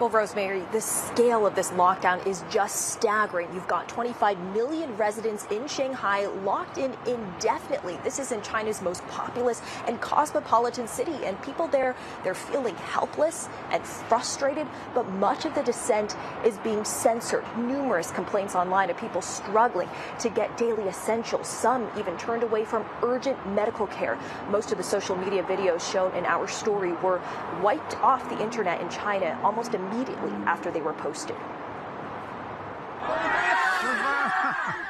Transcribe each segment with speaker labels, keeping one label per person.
Speaker 1: Well, Rosemary, the scale of this lockdown is just staggering. You've got 25 million residents in Shanghai locked in indefinitely. This is in China's most populous and cosmopolitan city, and people there, they're feeling helpless and frustrated, but much of the dissent is being censored. Numerous complaints online of people struggling to get daily essentials. Some even turned away from urgent medical care. Most of the social media videos shown in our story were wiped off the internet in China almost immediately after they were posted.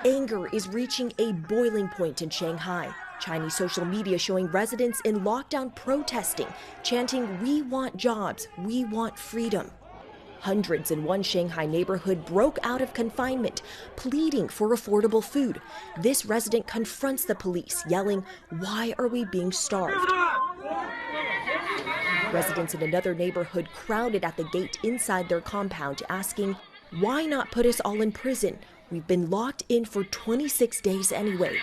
Speaker 2: Anger is reaching a boiling point in Shanghai. Chinese social media showing residents in lockdown protesting, chanting, "We want jobs, we want freedom." Hundreds in one Shanghai neighborhood broke out of confinement, pleading for affordable food. This resident confronts the police, yelling, "Why are we being starved?" Residents in another neighborhood crowded at the gate inside their compound, asking, "Why not put us all in prison? We've been locked in for 26 days anyway."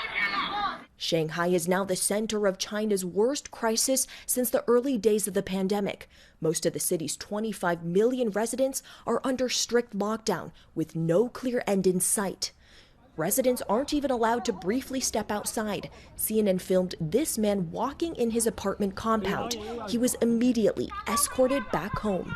Speaker 2: Shanghai is now the center of China's worst crisis since the early days of the pandemic. Most of the city's 25 million residents are under strict lockdown, with no clear end in sight. Residents aren't even allowed to briefly step outside. CNN filmed this man walking in his apartment compound. He was immediately escorted back home.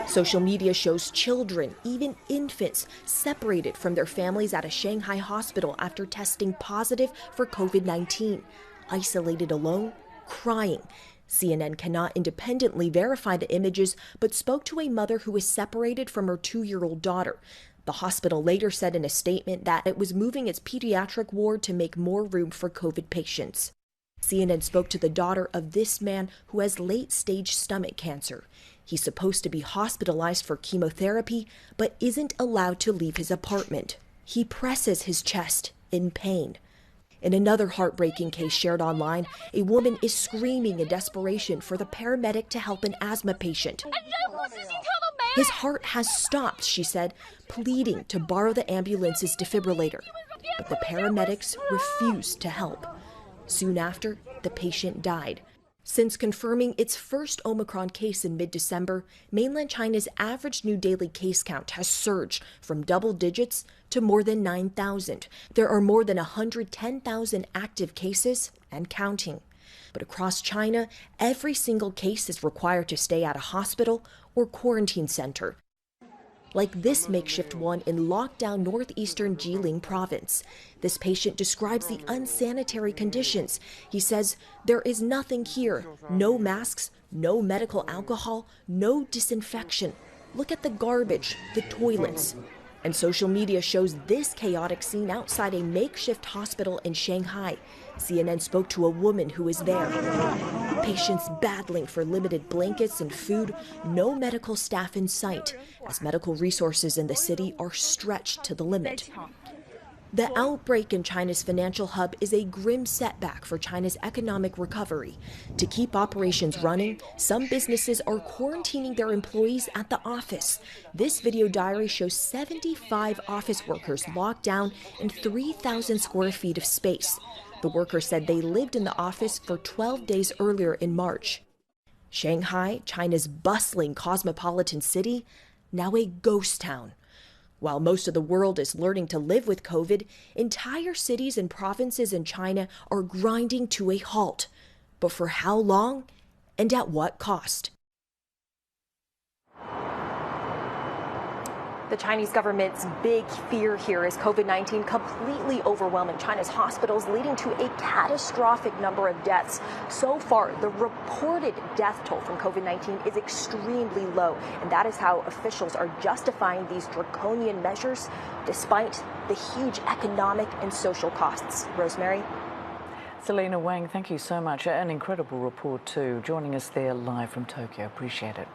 Speaker 2: Social media shows children, even infants, separated from their families at a Shanghai hospital after testing positive for COVID-19. Isolated alone, crying. CNN cannot independently verify the images, but spoke to a mother who was separated from her 2-year-old daughter. The hospital later said in a statement that it was moving its pediatric ward to make more room for COVID patients. CNN spoke to the daughter of this man who has late-stage stomach cancer. He's supposed to be hospitalized for chemotherapy, but isn't allowed to leave his apartment. He presses his chest in pain. In another heartbreaking case shared online, a woman is screaming in desperation for the paramedic to help an asthma patient. His heart has stopped, she said, pleading to borrow the ambulance's defibrillator. But the paramedics refused to help. Soon after, the patient died. Since confirming its first Omicron case in mid-December, mainland China's average new daily case count has surged from double digits to more than 9,000. There are more than 110,000 active cases and counting. But across China, every single case is required to stay at a hospital or quarantine center, like this makeshift one in lockdown northeastern Jilin province. This patient describes the unsanitary conditions. He says, "There is nothing here. No masks, no medical alcohol, no disinfection. Look at the garbage, the toilets." And social media shows this chaotic scene outside a makeshift hospital in Shanghai. CNN spoke to a woman who was there. Patients battling for limited blankets and food, no medical staff in sight, as medical resources in the city are stretched to the limit. The outbreak in China's financial hub is a grim setback for China's economic recovery. To keep operations running, some businesses are quarantining their employees at the office. This video diary shows 75 office workers locked down in 3,000 square feet of space. The workers said they lived in the office for 12 days earlier in March. Shanghai, China's bustling cosmopolitan city, now a ghost town. While most of the world is learning to live with COVID, entire cities and provinces in China are grinding to a halt. But for how long and at what cost?
Speaker 1: The Chinese government's big fear here is COVID-19 completely overwhelming China's hospitals, leading to a catastrophic number of deaths. So far, the reported death toll from COVID-19 is extremely low, and that is how officials are justifying these draconian measures, despite the huge economic and social costs. Rosemary?
Speaker 3: Selena Wang, thank you so much. An incredible report too, joining us there live from Tokyo. Appreciate it.